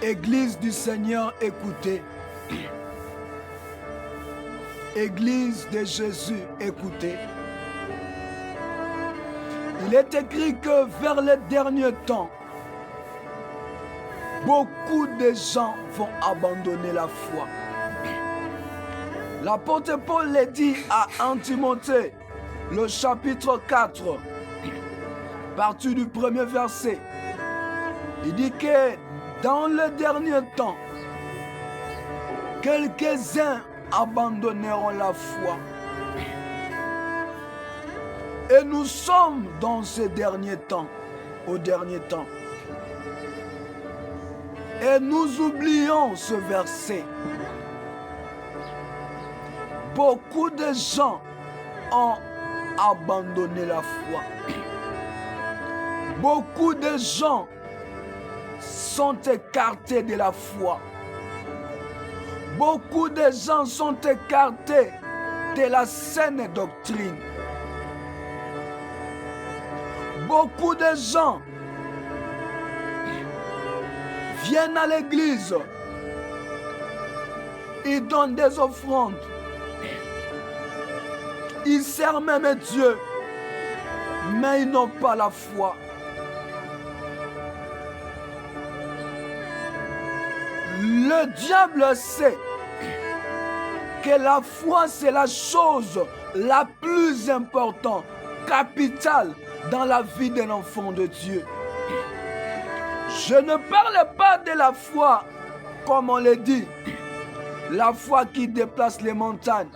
Église du Seigneur, écoutez. Église de Jésus, écoutez. Il est écrit que vers les derniers temps, beaucoup de gens vont abandonner la foi. L'apôtre Paul l'a dit à 1 Timothée, le chapitre 4, partir du premier verset. Il dit que dans le dernier temps, quelques-uns abandonneront la foi. Et nous sommes dans ces derniers temps, au dernier temps. Et nous oublions ce verset. Beaucoup de gens ont abandonné la foi. Beaucoup de gens sont écartés de la foi. Beaucoup de gens sont écartés de la saine doctrine. Beaucoup de gens viennent à l'église. Ils donnent des offrandes. Ils servent même Dieu. Mais ils n'ont pas la foi. Le diable sait que la foi, c'est la chose la plus importante, capitale dans la vie d'un enfant de Dieu. Je ne parle pas de la foi, comme on le dit, la foi qui déplace les montagnes,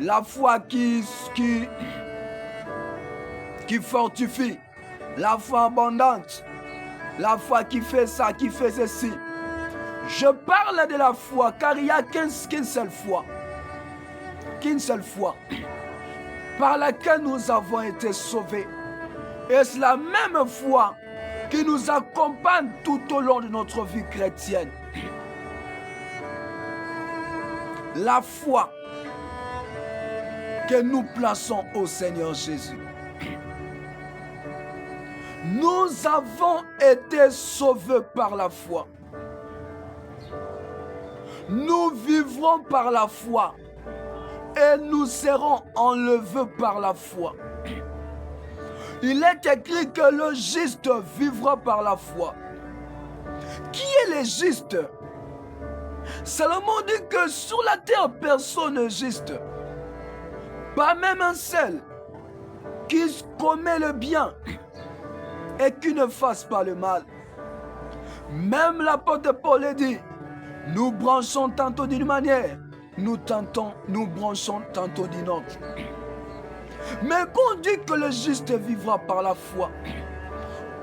la foi qui fortifie, la foi abondante, la foi qui fait ça, qui fait ceci. Je parle de la foi car il n'y a qu'une seule foi. Qu'une seule foi par laquelle nous avons été sauvés. Et c'est la même foi qui nous accompagne tout au long de notre vie chrétienne. La foi que nous plaçons au Seigneur Jésus. Nous avons été sauvés par la foi. Nous vivrons par la foi et nous serons enlevés par la foi. Il est écrit que le juste vivra par la foi. Qui est le juste? Salomon dit que sur la terre, personne n'est juste. Pas même un seul qui commet le bien et qui ne fasse pas le mal. Même l'apôtre Paul dit, nous branchons tantôt d'une manière, nous branchons tantôt d'une autre. Mais qu'on dit que le juste vivra par la foi.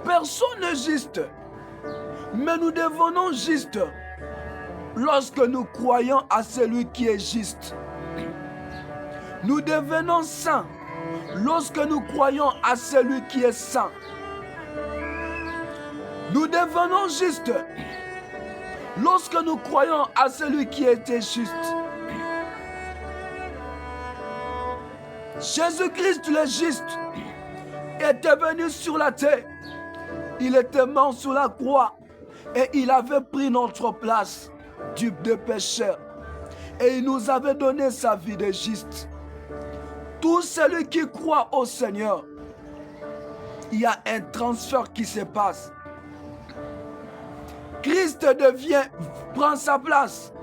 Personne n'est juste. Mais nous devenons justes lorsque nous croyons à celui qui est juste. Nous devenons saints lorsque nous croyons à celui qui est saint. Nous devenons justes lorsque nous croyons à celui qui était juste. Jésus-Christ le juste était venu sur la terre. Il était mort sur la croix et il avait pris notre place de pécheur. Et il nous avait donné sa vie de juste. Tout celui qui croit au Seigneur, il y a un transfert qui se passe. Christ prend sa place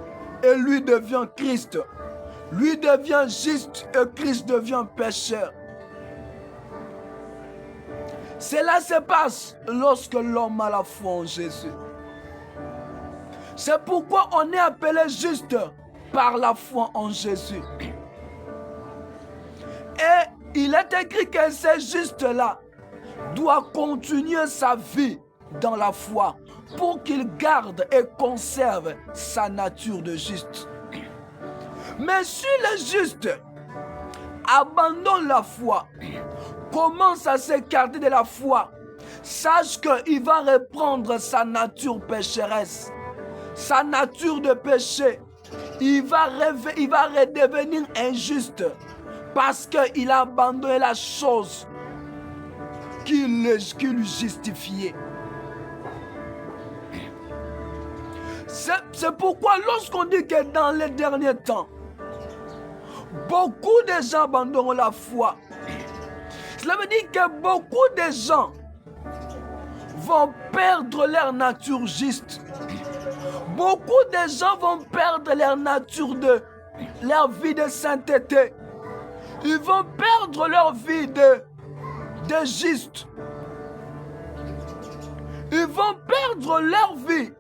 et lui devient Christ. Lui devient juste et Christ devient pécheur. Cela se passe lorsque l'homme a la foi en Jésus. C'est pourquoi on est appelé juste par la foi en Jésus. Et il est écrit que ce juste-là doit continuer sa vie dans la foi pour qu'il garde et conserve sa nature de juste. Mais si le juste abandonne la foi, commence à s'écarter de la foi, sache qu'il va reprendre sa nature pécheresse, sa nature de péché. Il va redevenir injuste parce qu'il a abandonné la chose qui lui justifiait. C'est pourquoi lorsqu'on dit que dans les derniers temps, beaucoup de gens abandonneront la foi. Cela veut dire que beaucoup de gens vont perdre leur nature juste. Beaucoup de gens vont perdre leur nature leur vie de sainteté. Ils vont perdre leur vie de juste. Ils vont perdre leur vie,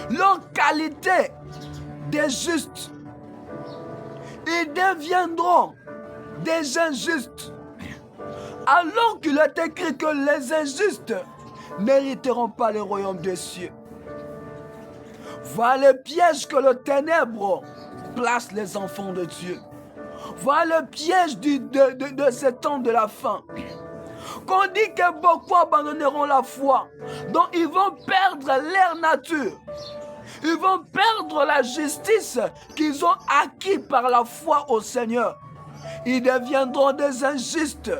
leur qualité de juste. Ils deviendront des injustes. Alors qu'il est écrit que les injustes n'hériteront pas le royaume des cieux. Voilà le piège que le ténèbre place les enfants de Dieu. Voilà le piège de ce temps de la fin. Qu'on dit que beaucoup abandonneront la foi. Donc ils vont perdre leur nature. Ils vont perdre la justice qu'ils ont acquis par la foi au Seigneur. Ils deviendront des injustes.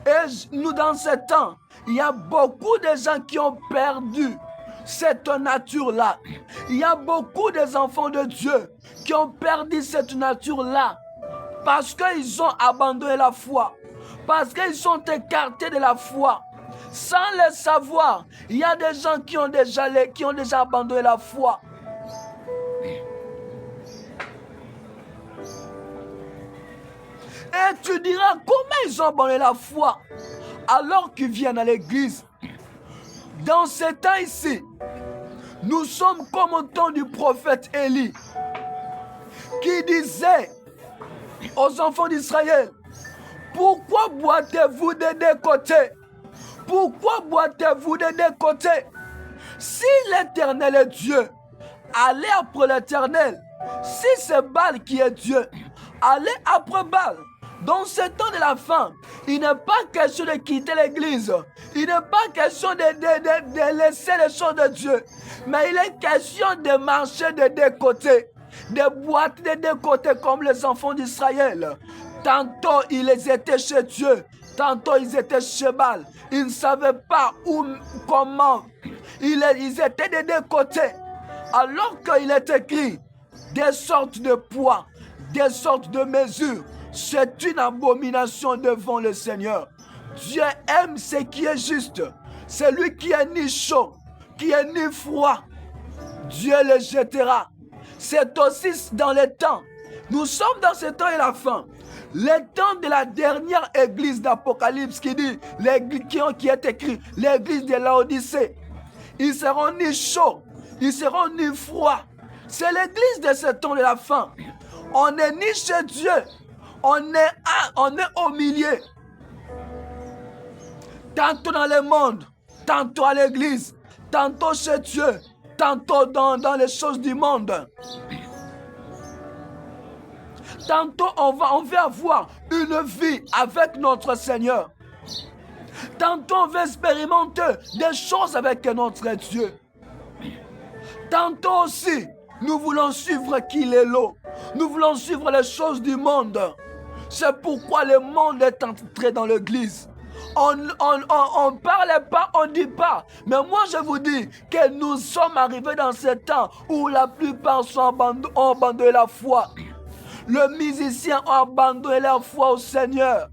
Et nous, dans ce temps, il y a beaucoup de gens qui ont perdu cette nature-là. Il y a beaucoup des enfants de Dieu qui ont perdu cette nature-là parce qu'ils ont abandonné la foi, parce qu'ils sont écartés de la foi. Sans le savoir, il y a des gens qui ont déjà abandonné la foi. Et tu diras, comment ils ont abandonné la foi alors qu'ils viennent à l'église? Dans ce temps ici, nous sommes comme au temps du prophète Élie, qui disait aux enfants d'Israël, pourquoi boitez-vous des deux côtés? Pourquoi boitez-vous des deux côtés? Si l'Éternel est Dieu, allez après l'Éternel. Si c'est Baal qui est Dieu, allez après Baal. Dans ce temps de la fin, il n'est pas question de quitter l'église. Il n'est pas question de laisser les choses de Dieu. Mais il est question de marcher de deux côtés. De boiter de deux côtés comme les enfants d'Israël. Tantôt ils étaient chez Dieu. Tantôt ils étaient chez Baal. Ils ne savaient pas où, comment. Ils étaient de deux côtés. Alors qu'il est écrit des sortes de poids, des sortes de mesures. C'est une abomination devant le Seigneur. Dieu aime ce qui est juste. Celui qui est ni chaud, qui est ni froid, Dieu le jettera. C'est aussi dans les temps. Nous sommes dans ce temps et la fin. Le temps de la dernière église d'Apocalypse qui dit, qui est écrit, l'église de Laodicée. Ils seront ni chauds, ils seront ni froids. C'est l'église de ce temps de la fin. On n'est ni chez Dieu. On est au milieu. Tantôt dans le monde, tantôt à l'église, tantôt chez Dieu, tantôt dans les choses du monde. Tantôt on veut avoir une vie avec notre Seigneur. Tantôt on veut expérimenter des choses avec notre Dieu. Tantôt aussi, nous voulons suivre qu'il est l'eau. Nous voulons suivre les choses du monde. C'est pourquoi le monde est entré dans l'église. On ne parle pas, on ne dit pas. Mais moi je vous dis que nous sommes arrivés dans ce temps où la plupart ont abandonné la foi. Les musiciens ont abandonné leur foi au Seigneur.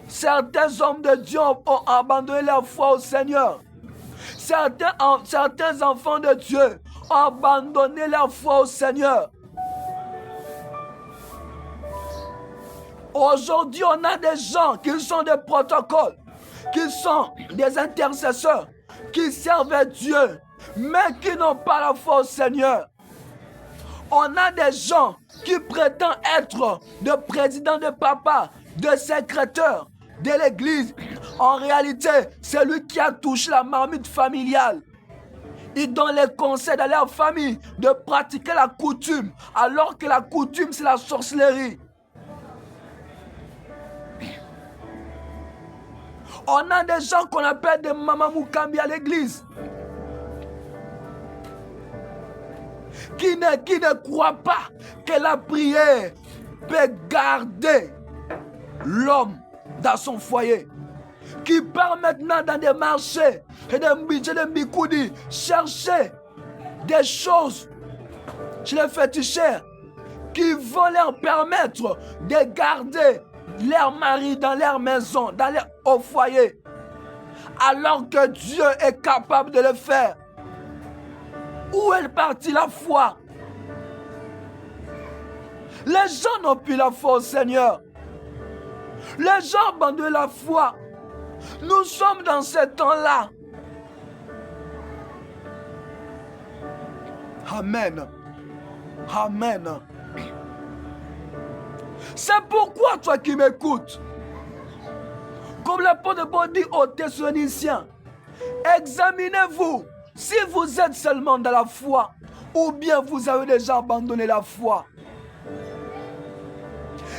Certains hommes de Dieu ont abandonné leur foi au Seigneur. Certains enfants de Dieu ont abandonné leur foi au Seigneur. Aujourd'hui, on a des gens qui sont des protocoles, qui sont des intercesseurs, qui servent Dieu, mais qui n'ont pas la foi au Seigneur. On a des gens qui prétendent être des présidents de papa, des secrétaires de l'église. En réalité, c'est lui qui a touché la marmite familiale. Ils donnent les conseils à leur famille de pratiquer la coutume, alors que la coutume, c'est la sorcellerie. On a des gens qu'on appelle des Mama Mukambi à l'église. Qui ne croient pas que la prière peut garder l'homme dans son foyer. qui part maintenant dans des marchés et des budgets de Bikoudi, chercher des choses chez les féticheurs qui vont leur permettre de garder leur mari dans leur maison, au foyer, alors que Dieu est capable de le faire. Où est partie la foi? Les gens n'ont plus la foi au Seigneur. Les gens abandonnent la foi. Nous sommes dans ce temps-là. Amen. Amen. C'est pourquoi toi qui m'écoutes, comme l'apôtre Paul dit aux Thessaloniciens, examinez-vous si vous êtes seulement dans la foi ou bien vous avez déjà abandonné la foi.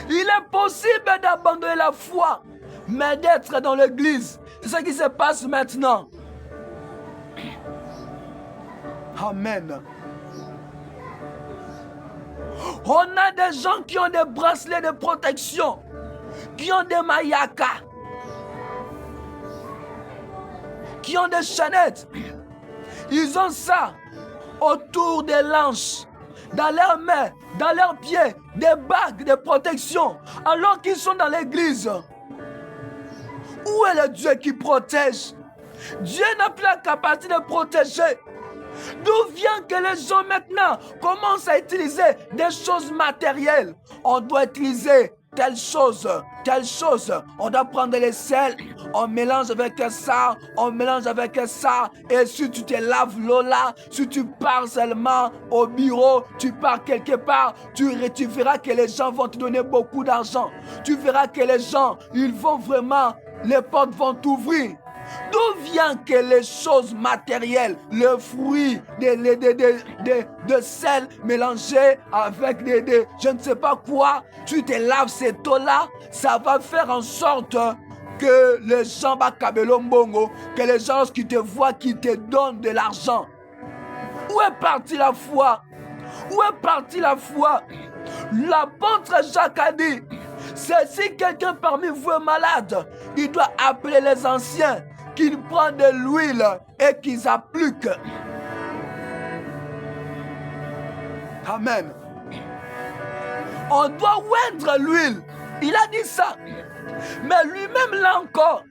Il est possible d'abandonner la foi, mais d'être dans l'église. C'est ce qui se passe maintenant. Amen. On a des gens qui ont des bracelets de protection, qui ont des mayakas, qui ont des chaînettes. Ils ont ça autour des hanches, dans leurs mains, dans leurs pieds, des bagues de protection, alors qu'ils sont dans l'église. Où est le Dieu qui protège? Dieu n'a plus la capacité de protéger. D'où vient que les gens maintenant commencent à utiliser des choses matérielles? On doit utiliser telle chose. On doit prendre les sels, on mélange avec ça, et si tu te laves l'eau là, si tu pars seulement au bureau, tu pars quelque part, tu verras que les gens vont te donner beaucoup d'argent. Tu verras que les gens, ils vont vraiment, les portes vont t'ouvrir. D'où vient que les choses matérielles, le fruit de sel mélangé avec je ne sais pas quoi, tu te laves cette eau-là, ça va faire en sorte que les gens que les gens qui te voient, qui te donnent de l'argent. Où est partie la foi? Où est partie la foi? L'apôtre Jacques a dit, c'est si quelqu'un parmi vous est malade, il doit appeler les anciens, qu'ils prennent de l'huile et qu'ils appliquent. Amen. On doit oindre l'huile. Il a dit ça. Mais lui-même là encore,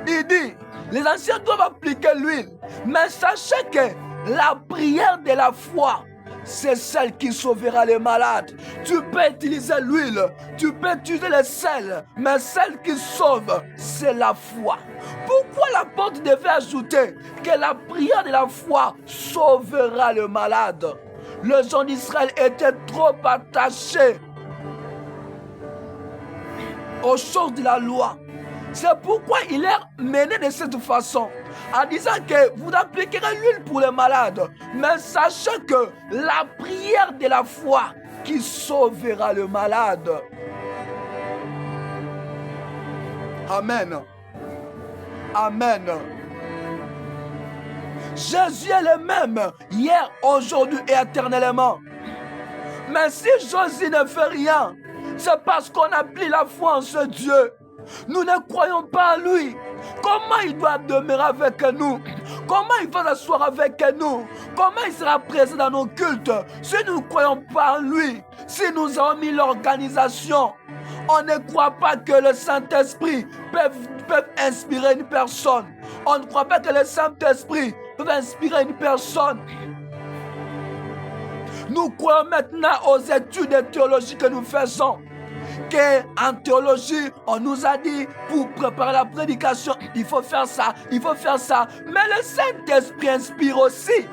il dit, les anciens doivent appliquer l'huile. Mais sachez que la prière de la foi, c'est celle qui sauvera les malades. Tu peux utiliser l'huile, tu peux utiliser le sel, mais celle qui sauve, c'est la foi. Pourquoi l'apôtre devait ajouter que la prière de la foi sauvera le malade? Les gens d'Israël étaient trop attachés aux choses de la loi. C'est pourquoi il est mené de cette façon, en disant que vous appliquerez l'huile pour les malades, mais sachez que la prière de la foi qui sauvera le malade. Amen. Amen. Jésus est le même hier, aujourd'hui et éternellement. Mais si Jésus ne fait rien, c'est parce qu'on applique la foi en ce Dieu. Nous ne croyons pas en lui. Comment il doit demeurer avec nous? Comment il va s'asseoir avec nous? Comment il sera présent dans nos cultes si nous ne croyons pas en lui? Si nous avons mis l'organisation, on ne croit pas que le Saint-Esprit peut inspirer une personne. On ne croit pas que le Saint-Esprit peut inspirer une personne. Nous croyons maintenant aux études de théologie que nous faisons. Qu'en théologie, on nous a dit, pour préparer la prédication, il faut faire ça, il faut faire ça. Mais le Saint-Esprit inspire aussi.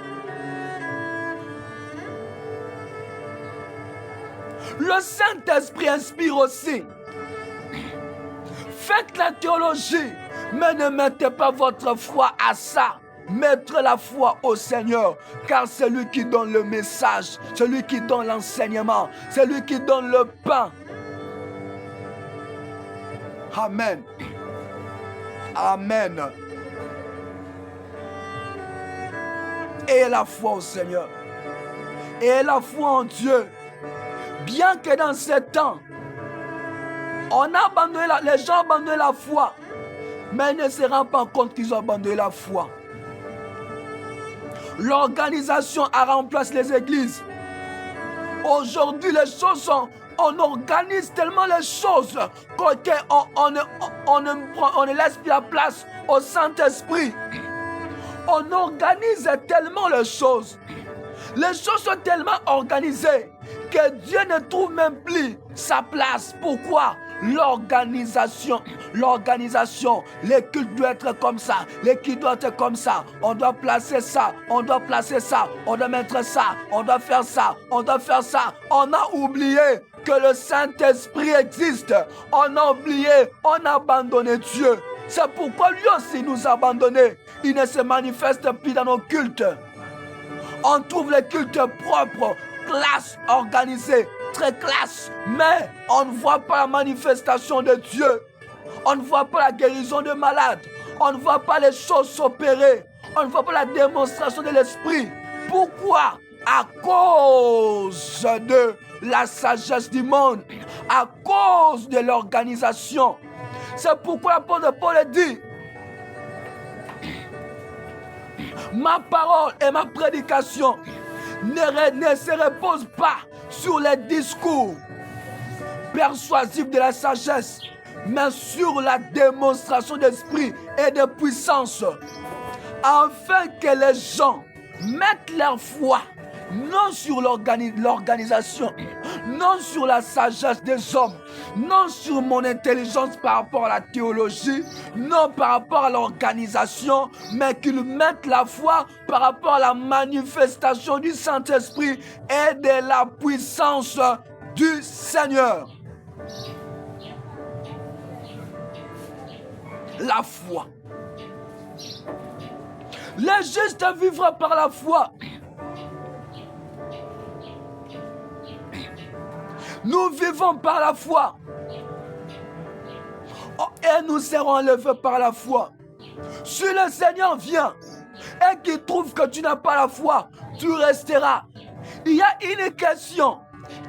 Le Saint-Esprit inspire aussi. Faites la théologie, mais ne mettez pas votre foi à ça. Mettre la foi au Seigneur, car c'est lui qui donne le message, c'est lui qui donne l'enseignement, c'est lui qui donne le pain. Amen. Amen. Et la foi au Seigneur. Et la foi en Dieu. Bien que dans ces temps, on a abandonné les gens ont abandonné la foi. mais ils ne se rendent pas compte qu'ils ont abandonné la foi. L'organisation a remplacé les églises. Aujourd'hui, les choses sont... On organise tellement les choses qu'on ne laisse plus la place au Saint-Esprit. On organise tellement les choses. Les choses sont tellement organisées que Dieu ne trouve même plus sa place. Pourquoi? L'organisation, les cultes doivent être comme ça, les cultes doivent être comme ça, on doit placer ça, on doit placer ça, on doit mettre ça, on doit faire ça, on doit faire ça. On a oublié que le Saint-Esprit existe. On a oublié, on a abandonné Dieu. C'est pourquoi lui aussi nous a abandonnés. Il ne se manifeste plus dans nos cultes. On trouve les cultes propres, classe, organisée, très classe, mais on ne voit pas la manifestation de Dieu. On ne voit pas la guérison de malades. On ne voit pas les choses s'opérer. On ne voit pas la démonstration de l'esprit. Pourquoi? À cause de la sagesse du monde, à cause de l'organisation. C'est pourquoi l'apôtre Paul dit: ma parole et ma prédication ne se reposent pas sur les discours persuasifs de la sagesse, mais sur la démonstration d'esprit et de puissance, afin que les gens mettent leur foi non sur l'organisation, non sur la sagesse des hommes, non sur mon intelligence par rapport à la théologie, non par rapport à l'organisation, mais qu'ils mettent la foi par rapport à la manifestation du Saint-Esprit et de la puissance du Seigneur. La foi. Le juste vivra par la foi. Nous vivons par la foi. Et nous serons enlevés par la foi. Si le Seigneur vient et qu'il trouve que tu n'as pas la foi, tu resteras. Il y a une question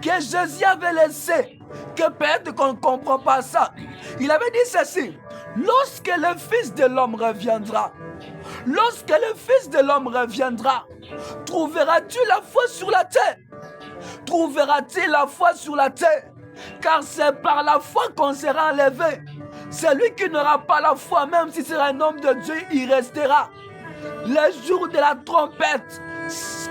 que Jésus avait laissée, que peut-être qu'on ne comprend pas ça. Il avait dit ceci: lorsque le Fils de l'homme reviendra, trouveras-tu la foi sur la terre? Trouvera-t-il la foi sur la terre? Car c'est par la foi qu'on sera enlevé. Celui qui n'aura pas la foi, même si c'est un homme de Dieu, il restera. Les jours de la trompette,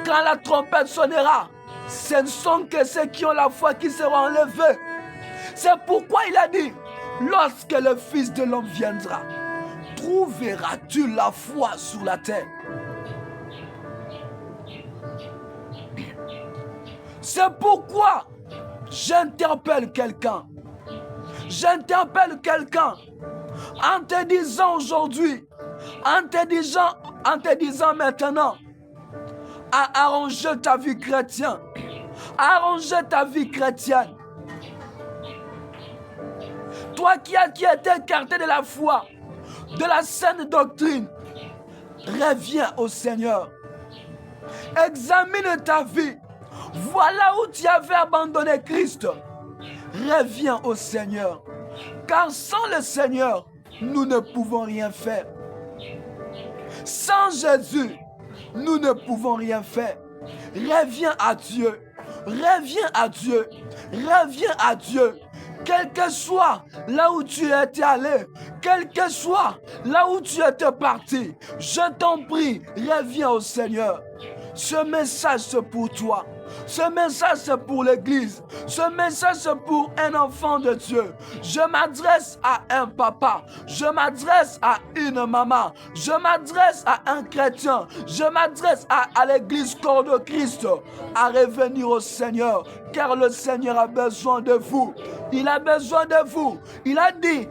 quand la trompette sonnera, ce ne sont que ceux qui ont la foi qui seront enlevés. C'est pourquoi il a dit: lorsque le Fils de l'homme viendra, trouveras-tu la foi sur la terre? C'est pourquoi j'interpelle quelqu'un en te disant aujourd'hui, en te disant maintenant, à arranger ta vie chrétienne, Toi qui été écarté de la foi, de la saine doctrine, reviens au Seigneur. Examine ta vie. Voilà où tu avais abandonné Christ. Reviens au Seigneur. Car sans le Seigneur, nous ne pouvons rien faire. Sans Jésus, nous ne pouvons rien faire. Reviens à Dieu. Reviens à Dieu. Reviens à Dieu. Quel que soit là où tu étais allé, quel que soit là où tu étais parti, je t'en prie, reviens au Seigneur. Ce message c'est pour toi. Ce message c'est pour l'église. Ce message c'est pour un enfant de Dieu. Je m'adresse à un papa. Je m'adresse à une maman. Je m'adresse à un chrétien. Je m'adresse à l'église corps de Christ. À revenir au Seigneur. Car le Seigneur a besoin de vous. Il a besoin de vous. Il a dit,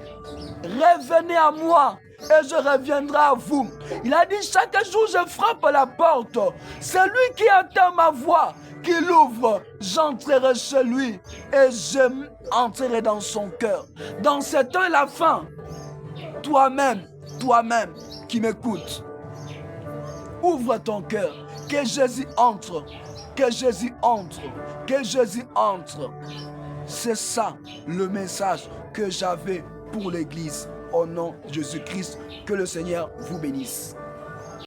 revenez à moi et je reviendrai à vous. Il a dit, chaque jour je frappe à la porte. Celui qui entend ma voix, qui l'ouvre, j'entrerai chez lui et je entrerai dans son cœur. Dans ce temps et la fin, toi-même qui m'écoutes, ouvre ton cœur, que Jésus entre, que Jésus entre, que Jésus entre. C'est ça le message que j'avais pour l'église au nom de Jésus-Christ. Que le Seigneur vous bénisse.